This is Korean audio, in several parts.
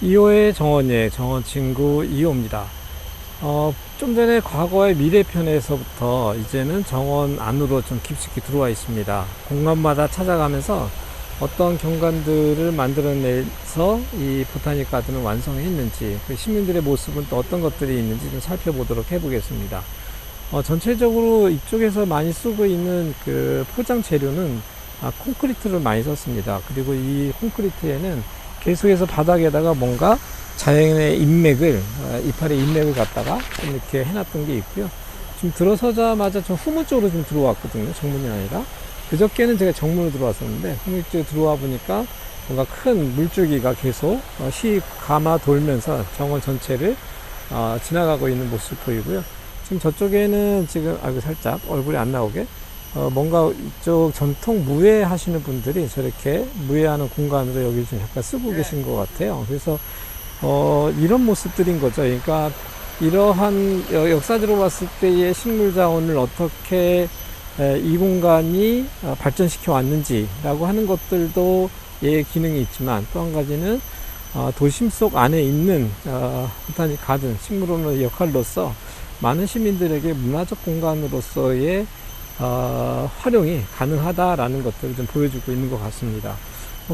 2호의 정원예, 정원 친구 2호입니다. 좀 전에 과거의 미래편에서부터 이제는 정원 안으로 좀 깊숙이 들어와 있습니다. 공간마다 찾아가면서 어떤 경관들을 만들어내서 이 보타닉 가든을 완성했는지, 그 시민들의 모습은 또 어떤 것들이 있는지 좀 살펴보도록 해보겠습니다. 전체적으로 이쪽에서 많이 쓰고 있는 그 포장 재료는 콘크리트를 많이 썼습니다. 그리고 이 콘크리트에는 계속해서 바닥에다가 뭔가 자연의 인맥을, 이파리 인맥을 갖다가 좀 이렇게 해놨던 게 있고요. 지금 들어서자마자 좀 후문 쪽으로 좀 들어왔거든요. 정문이 아니라. 그저께는 제가 정문으로 들어왔었는데, 후문 쪽에 들어와 보니까 뭔가 큰 물줄기가 계속 감아 돌면서 정원 전체를 지나가고 있는 모습 보이고요. 지금 저쪽에는 지금, 살짝 얼굴이 안 나오게, 뭔가 이쪽 전통 무예 하시는 분들이 저렇게 무예하는 공간으로 여기 좀 약간 쓰고 계신 것 같아요. 그래서 이런 모습들인 거죠. 그러니까 이러한 역사적으로 봤을 때의 식물 자원을 어떻게 이 공간이 발전시켜 왔는지라고 하는 것들도 예 기능이 있지만, 또 한 가지는 도심 속 안에 있는 보타닉 가든 식물원의 역할로서 많은 시민들에게 문화적 공간으로서의 활용이 가능하다라는 것들을 좀 보여주고 있는 것 같습니다.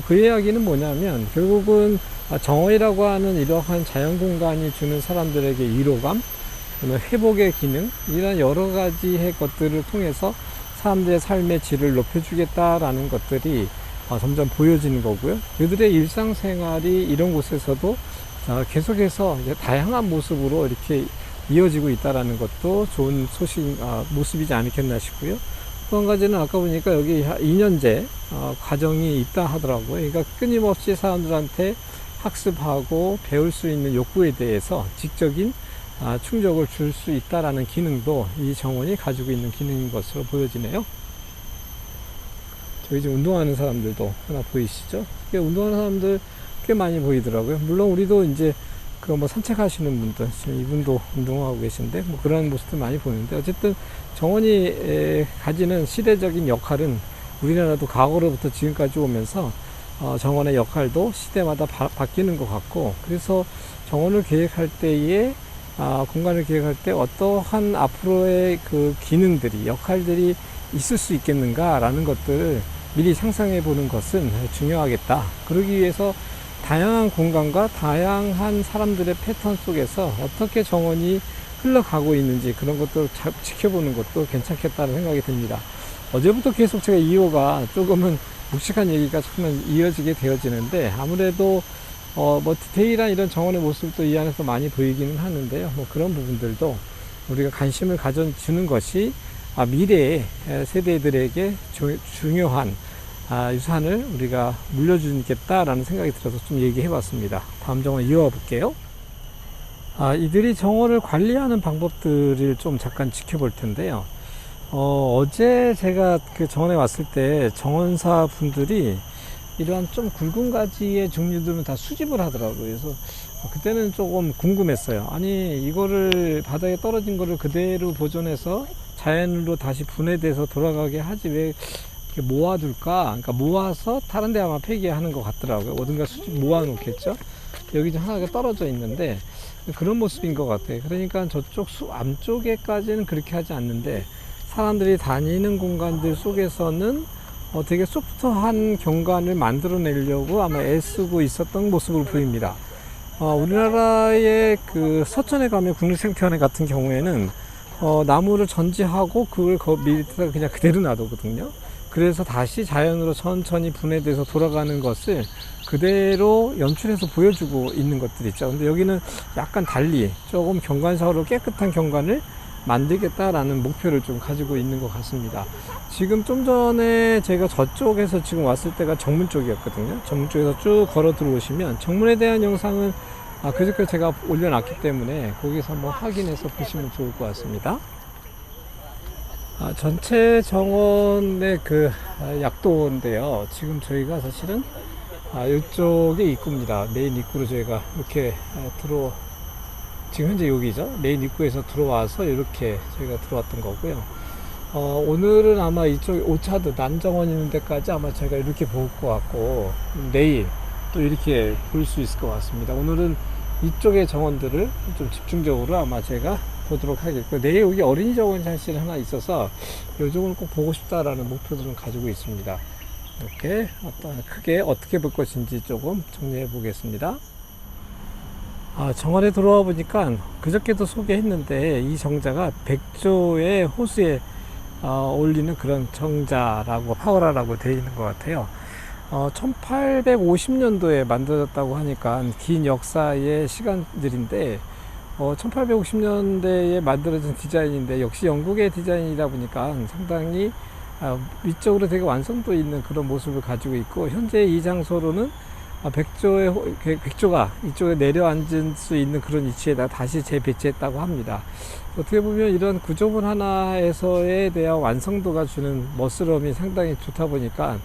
그 이야기는 뭐냐면, 결국은 정원이라고 하는 이러한 자연 공간이 주는 사람들에게 위로감, 회복의 기능, 이런 여러 가지의 것들을 통해서 사람들의 삶의 질을 높여주겠다라는 것들이 점점 보여지는 거고요. 그들의 일상생활이 이런 곳에서도 계속해서 다양한 모습으로 이렇게 이어지고 있다라는 것도 좋은 모습이지 않겠나 싶고요. 또 한 가지는 아까 보니까 여기 2년제 과정이 있다 하더라고요. 그러니까 끊임없이 사람들한테 학습하고 배울 수 있는 욕구에 대해서 직접인 충족을 줄 수 있다라는 기능도 이 정원이 가지고 있는 기능인 것으로 보여지네요. 저기 지금 운동하는 사람들도 하나 보이시죠? 운동하는 사람들 꽤 많이 보이더라고요. 물론 우리도 이제 산책하시는 분들, 지금 이분도 운동하고 계신데, 그런 모습들 많이 보이는데, 어쨌든 정원이 가지는 시대적인 역할은 우리나라도 과거로부터 지금까지 오면서 정원의 역할도 시대마다 바뀌는 것 같고, 그래서 정원을 계획할 때에 공간을 계획할 때 어떠한 앞으로의 그 기능들이, 역할들이 있을 수 있겠는가라는 것들을 미리 상상해 보는 것은 중요하겠다. 그러기 위해서 다양한 공간과 다양한 사람들의 패턴 속에서 어떻게 정원이 흘러가고 있는지, 그런 것도 지켜보는 것도 괜찮겠다는 생각이 듭니다. 어제부터 계속 제가 2호가 조금은 묵직한 얘기가 조금은 이어지게 되어지는데, 아무래도 디테일한 이런 정원의 모습도 이 안에서 많이 보이기는 하는데요. 그런 부분들도 우리가 관심을 가져주는 것이 미래의 세대들에게 중요한 유산을 우리가 물려주겠다라는 생각이 들어서 좀 얘기해 봤습니다. 다음 정원 이어가 볼게요. 이들이 정원을 관리하는 방법들을 좀 잠깐 지켜볼 텐데요. 어제 제가 그 정원에 왔을 때 정원사 분들이 이러한 좀 굵은 가지의 종류들은 다 수집을 하더라고요. 그래서 그때는 조금 궁금했어요. 아니, 이거를 바닥에 떨어진 거를 그대로 보존해서 자연으로 다시 분해돼서 돌아가게 하지 왜 이렇게 모아둘까? 그러니까 모아서 다른 데 아마 폐기하는 것 같더라고요. 어딘가 수집 모아놓겠죠? 여기 좀 하나가 떨어져 있는데 그런 모습인 것 같아요. 그러니까 저쪽 안쪽에까지는 그렇게 하지 않는데, 사람들이 다니는 공간들 속에서는 되게 소프트한 경관을 만들어내려고 아마 애쓰고 있었던 모습으로 보입니다. 우리나라의 그 서천에 가면 국립생태원에 같은 경우에는 나무를 전지하고 그걸 밑에다가 그냥 그대로 놔두거든요. 그래서 다시 자연으로 천천히 분해돼서 돌아가는 것을 그대로 연출해서 보여주고 있는 것들 있죠. 근데 여기는 약간 달리 조금 경관사로 깨끗한 경관을 만들겠다라는 목표를 좀 가지고 있는 것 같습니다. 지금 좀 전에 제가 저쪽에서 지금 왔을 때가 정문 쪽이었거든요. 정문 쪽에서 쭉 걸어 들어오시면 정문에 대한 영상은 그저께 제가 올려놨기 때문에 거기서 한번 확인해서 보시면 좋을 것 같습니다. 전체 정원의 그 약도인데요. 지금 저희가 사실은 이쪽에 입구입니다. 메인 입구로 저희가 이렇게 지금 현재 여기죠. 메인 입구에서 들어와서 이렇게 저희가 들어왔던 거고요. 오늘은 아마 이쪽 오차도 난정원 있는 데까지 아마 제가 이렇게 볼 것 같고, 내일 또 이렇게 볼 수 있을 것 같습니다. 오늘은 이쪽의 정원들을 좀 집중적으로 아마 제가 보도록 하겠고, 내일 여기 어린이 정원 잔실 하나 있어서 이쪽을 꼭 보고 싶다라는 목표들은 가지고 있습니다. 이렇게 크게 어떻게 볼 것인지 조금 정리해 보겠습니다. 정원에 들어와 보니까 그저께도 소개했는데 이 정자가 백조의 호수에 올리는 그런 정자라고 파워라라고 되어 있는 것 같아요. 1850년도에 만들어졌다고 하니까 긴 역사의 시간들인데 1850년대에 만들어진 디자인인데 역시 영국의 디자인이다 보니까 상당히 위쪽으로 되게 완성도 있는 그런 모습을 가지고 있고, 현재 이 장소로는 백조가 이쪽에 내려앉을 수 있는 그런 위치에다 다시 재배치했다고 합니다. 어떻게 보면 이런 구조물 하나에서에 대한 완성도가 주는 멋스러움이 상당히 좋다 보니까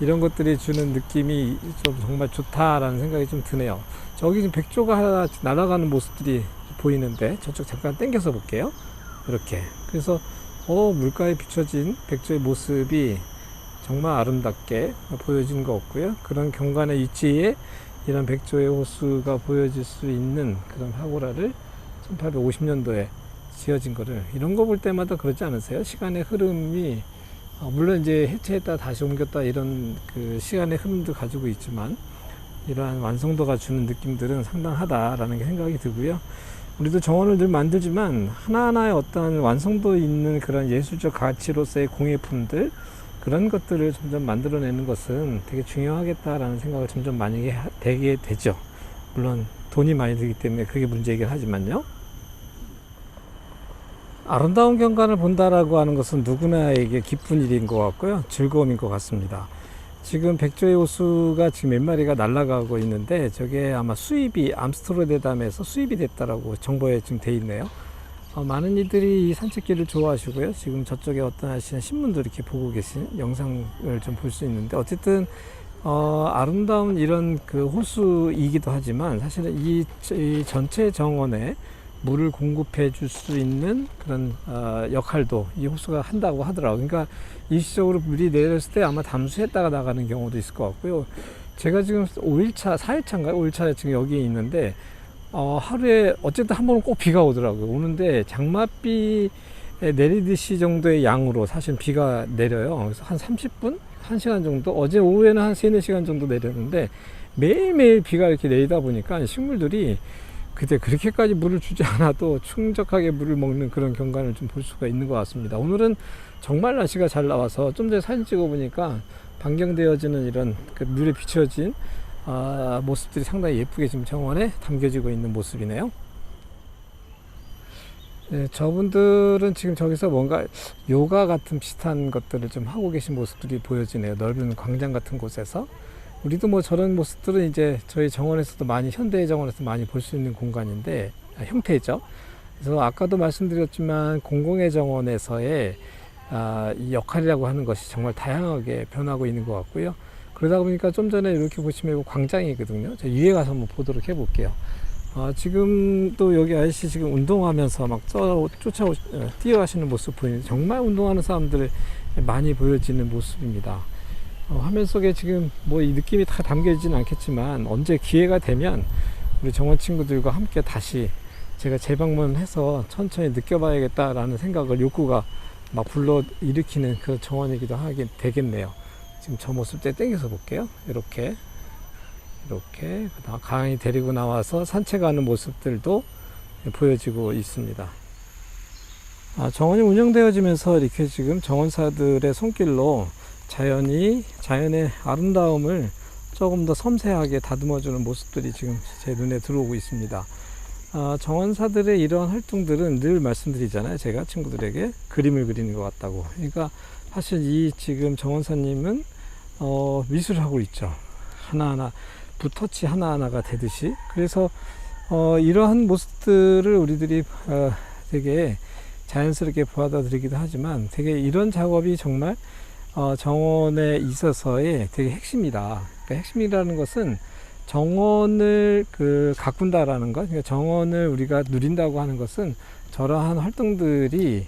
이런 것들이 주는 느낌이 좀 정말 좋다라는 생각이 좀 드네요. 저기 지금 백조가 하나 날아가는 모습들이 보이는데 저쪽 잠깐 당겨서 볼게요. 이렇게. 그래서 물가에 비춰진 백조의 모습이 정말 아름답게 보여진 것 같고요. 그런 경관의 위치에 이런 백조의 호수가 보여질 수 있는 그런 파고라를 1850년도에 지어진 거를, 이런 거 볼 때마다 그러지 않으세요? 시간의 흐름이 물론 이제 해체했다 다시 옮겼다 이런 그 시간의 흐름도 가지고 있지만 이러한 완성도가 주는 느낌들은 상당하다라는 게 생각이 들고요. 우리도 정원을 늘 만들지만 하나하나의 어떤 완성도 있는 그런 예술적 가치로서의 공예품들, 그런 것들을 점점 만들어내는 것은 되게 중요하겠다라는 생각을 점점 많이 되게 되죠. 물론 돈이 많이 들기 때문에 그게 문제이긴 하지만요. 아름다운 경관을 본다라고 하는 것은 누구나에게 기쁜 일인 것 같고요. 즐거움인 것 같습니다. 지금 백조의 호수가 지금 몇 마리가 날아가고 있는데 저게 아마 수입이 암스테르담에서 수입이 됐다라고 정보에 지금 돼 있네요. 많은 이들이 이 산책길을 좋아하시고요. 지금 저쪽에 어떤 하시는 신문도 이렇게 보고 계신 영상을 좀 볼 수 있는데, 어쨌든 아름다운 이런 그 호수이기도 하지만 사실은 이 전체 정원에 물을 공급해 줄 수 있는 그런 역할도 이 호수가 한다고 하더라고요. 그러니까 일시적으로 물이 내렸을 때 아마 담수했다가 나가는 경우도 있을 것 같고요. 제가 지금 5일차, 4일차인가요? 5일차에 지금 여기에 있는데 하루에 어쨌든 한 번은 꼭 비가 오더라고요. 오는데 장맛비 내리듯이 정도의 양으로 사실 비가 내려요. 그래서 한 30분? 1시간 정도? 어제 오후에는 한 3, 4시간 정도 내렸는데 매일매일 비가 이렇게 내리다 보니까 식물들이 그때 그렇게까지 물을 주지 않아도 충족하게 물을 먹는 그런 경관을 좀 볼 수가 있는 것 같습니다. 오늘은 정말 날씨가 잘 나와서 좀 전에 사진 찍어 보니까 반경되어지는 이런 그 물에 비춰진 모습들이 상당히 예쁘게 지금 정원에 담겨지고 있는 모습이네요. 네, 저분들은 지금 저기서 뭔가 요가 같은 비슷한 것들을 좀 하고 계신 모습들이 보여지네요. 넓은 광장 같은 곳에서. 우리도 뭐 저런 모습들은 이제 저희 정원에서도 많이, 현대의 정원에서 많이 볼 수 있는 공간인데, 형태죠. 그래서 아까도 말씀드렸지만 공공의 정원에서의 이 역할이라고 하는 것이 정말 다양하게 변하고 있는 것 같고요. 그러다 보니까 좀 전에 이렇게 보시면 이거 광장이거든요. 저 위에 가서 한번 보도록 해볼게요. 지금 또 여기 아저씨 지금 운동하면서 막 뛰어가시는 모습 보이는데 정말 운동하는 사람들 많이 보여지는 모습입니다. 화면 속에 지금 뭐 이 느낌이 다 담겨지진 않겠지만 언제 기회가 되면 우리 정원 친구들과 함께 다시 제가 재방문해서 천천히 느껴봐야겠다라는 생각을, 욕구가 막 불러 일으키는 그 정원이기도 하게 되겠네요. 지금 저 모습 때 당겨서 볼게요. 이렇게 강이 데리고 나와서 산책하는 모습들도 보여지고 있습니다. 정원이 운영되어지면서 이렇게 지금 정원사들의 손길로 자연의 아름다움을 조금 더 섬세하게 다듬어주는 모습들이 지금 제 눈에 들어오고 있습니다. 정원사들의 이러한 활동들은 늘 말씀드리잖아요. 제가 친구들에게 그림을 그리는 것 같다고. 그러니까 사실 이 지금 정원사님은 미술을 하고 있죠. 하나하나 붓터치 하나하나가 되듯이. 그래서 이러한 모습들을 우리들이 되게 자연스럽게 받아들이기도 하지만 되게 이런 작업이 정말 정원에 있어서의 되게 핵심이다. 그러니까 핵심이라는 것은 정원을 가꾼다라는 것, 그러니까 정원을 우리가 누린다고 하는 것은 저러한 활동들이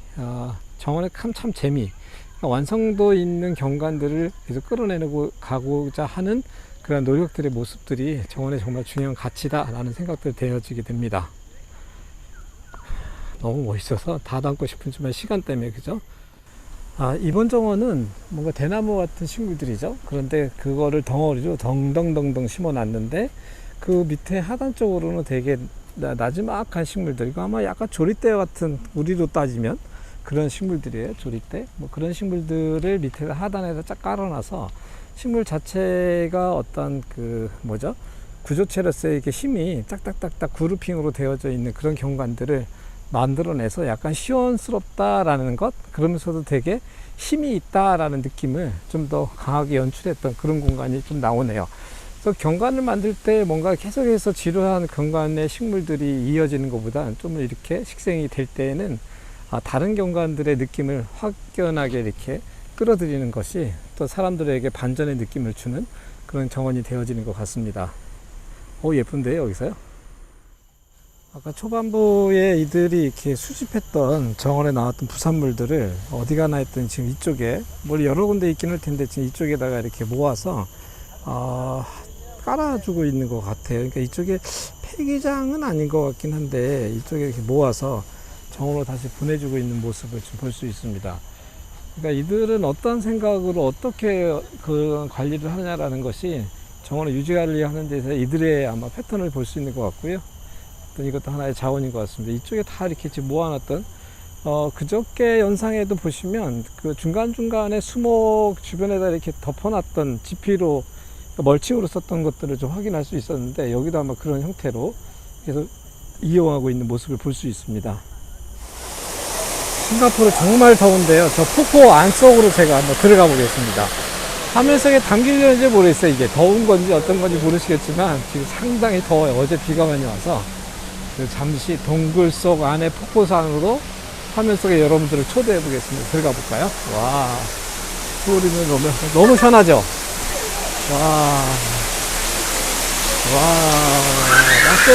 정원의 참 재미, 그러니까 완성도 있는 경관들을 계속 끌어내고 가고자 하는 그런 노력들의 모습들이 정원의 정말 중요한 가치다라는 생각들 되어지게 됩니다. 너무 멋있어서 다 담고 싶은지만 시간 때문에 그죠? 이번 정원은 뭔가 대나무 같은 식물들이죠. 그런데 그거를 덩어리로 덩덩덩덩 심어 놨는데 그 밑에 하단 쪽으로는 되게 나지막한 식물들, 이거 아마 약간 조리대 같은, 우리로 따지면 그런 식물들이에요. 조리대 뭐 그런 식물들을 밑에 하단에다 쫙 깔아놔서 식물 자체가 어떤 그 뭐죠, 구조체로서의 이렇게 힘이 딱딱딱딱 그루핑으로 되어져 있는 그런 경관들을 만들어내서 약간 시원스럽다라는 것, 그러면서도 되게 힘이 있다라는 느낌을 좀 더 강하게 연출했던 그런 공간이 좀 나오네요. 그래서 경관을 만들 때 뭔가 계속해서 지루한 경관의 식물들이 이어지는 것보다는 좀 이렇게 식생이 될 때에는 다른 경관들의 느낌을 확연하게 이렇게 끌어들이는 것이 또 사람들에게 반전의 느낌을 주는 그런 정원이 되어지는 것 같습니다. 예쁜데요, 여기서요? 아까 초반부에 이들이 이렇게 수집했던 정원에 나왔던 부산물들을 어디 가나 했더니 지금 이쪽에, 뭐 여러 군데 있긴 할 텐데 지금 이쪽에다가 이렇게 모아서 깔아주고 있는 것 같아요. 그러니까 이쪽에 폐기장은 아닌 것 같긴 한데 이쪽에 이렇게 모아서 정원으로 다시 보내주고 있는 모습을 좀 볼 수 있습니다. 그러니까 이들은 어떤 생각으로 어떻게 그 관리를 하느냐라는 것이 정원을 유지 관리하는 데서 이들의 아마 패턴을 볼 수 있는 것 같고요. 이것도 하나의 자원인 것 같습니다. 이쪽에 다 이렇게 지금 모아놨던 그저께 영상에도 보시면 그 중간중간에 수목 주변에다 이렇게 덮어놨던 지피로 멀칭으로 썼던 것들을 좀 확인할 수 있었는데 여기도 아마 그런 형태로 계속 이용하고 있는 모습을 볼 수 있습니다. 싱가포르 정말 더운데요. 저 폭포 안쪽으로 제가 한번 들어가 보겠습니다. 화면속에 담기려는지 모르겠어요. 이게 더운 건지 어떤 건지 모르시겠지만 지금 상당히 더워요. 어제 비가 많이 와서 잠시 동굴 속 안에 폭포산으로 화면 속에 여러분들을 초대해 보겠습니다. 들어가 볼까요? 와, 소리는 너무 시원하죠? 와, 박수!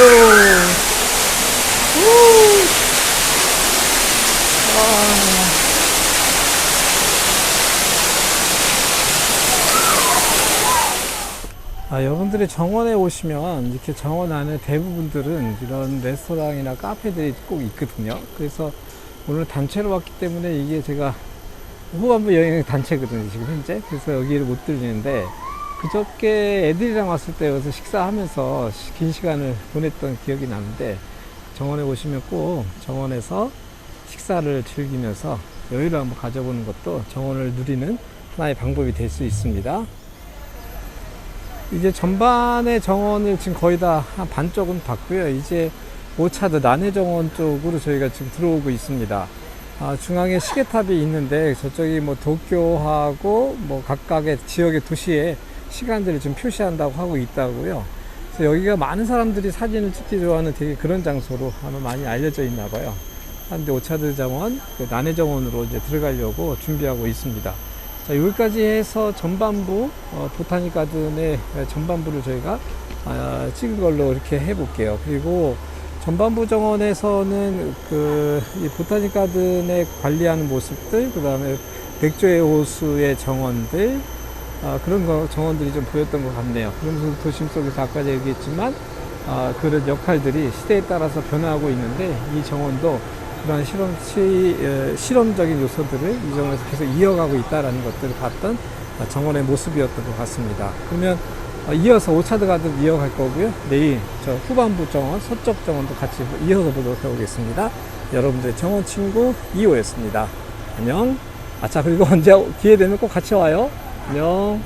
여러분들이 정원에 오시면 이렇게 정원 안에 대부분들은 이런 레스토랑이나 카페들이 꼭 있거든요. 그래서 오늘 단체로 왔기 때문에 이게 제가 후반부 여행 단체거든요, 지금 현재. 그래서 여기를 못 들리는데 그저께 애들이랑 왔을 때 여기서 식사하면서 긴 시간을 보냈던 기억이 나는데 정원에 오시면 꼭 정원에서 식사를 즐기면서 여유를 한번 가져보는 것도 정원을 누리는 하나의 방법이 될 수 있습니다. 이제 전반의 정원을 지금 거의 다 한 반쪽은 봤고요. 이제 오차드 난해정원 쪽으로 저희가 지금 들어오고 있습니다. 중앙에 시계탑이 있는데 저쪽이 뭐 도쿄하고 뭐 각각의 지역의 도시의 시간들을 좀 표시한다고 하고 있다고요. 그래서 여기가 많은 사람들이 사진을 찍기 좋아하는 되게 그런 장소로 아마 많이 알려져 있나 봐요. 그런데 오차드 정원, 난해정원으로 이제 들어가려고 준비하고 있습니다. 자, 여기까지 해서 전반부, 보타닉 가든의 전반부를 저희가 찍은 걸로 이렇게 해볼게요. 그리고 전반부 정원에서는 이 보타닉 가든에 관리하는 모습들, 그 다음에 백조의 호수의 정원들, 그런 정원들이 좀 보였던 것 같네요. 그러면서 도심 속에서 아까 얘기했지만, 그런 역할들이 시대에 따라서 변화하고 있는데, 이 정원도 그런 실험적인 요소들을 이 정원에서 계속 이어가고 있다는 것들을 봤던 정원의 모습이었던 것 같습니다. 그러면 이어서 오차드 가든 이어갈 거고요. 내일 저 후반부 정원, 서쪽 정원도 같이 이어서 보도록 해보겠습니다. 여러분들의 정원 친구 2호였습니다. 안녕. 자, 그리고 언제 기회 되면 꼭 같이 와요. 안녕.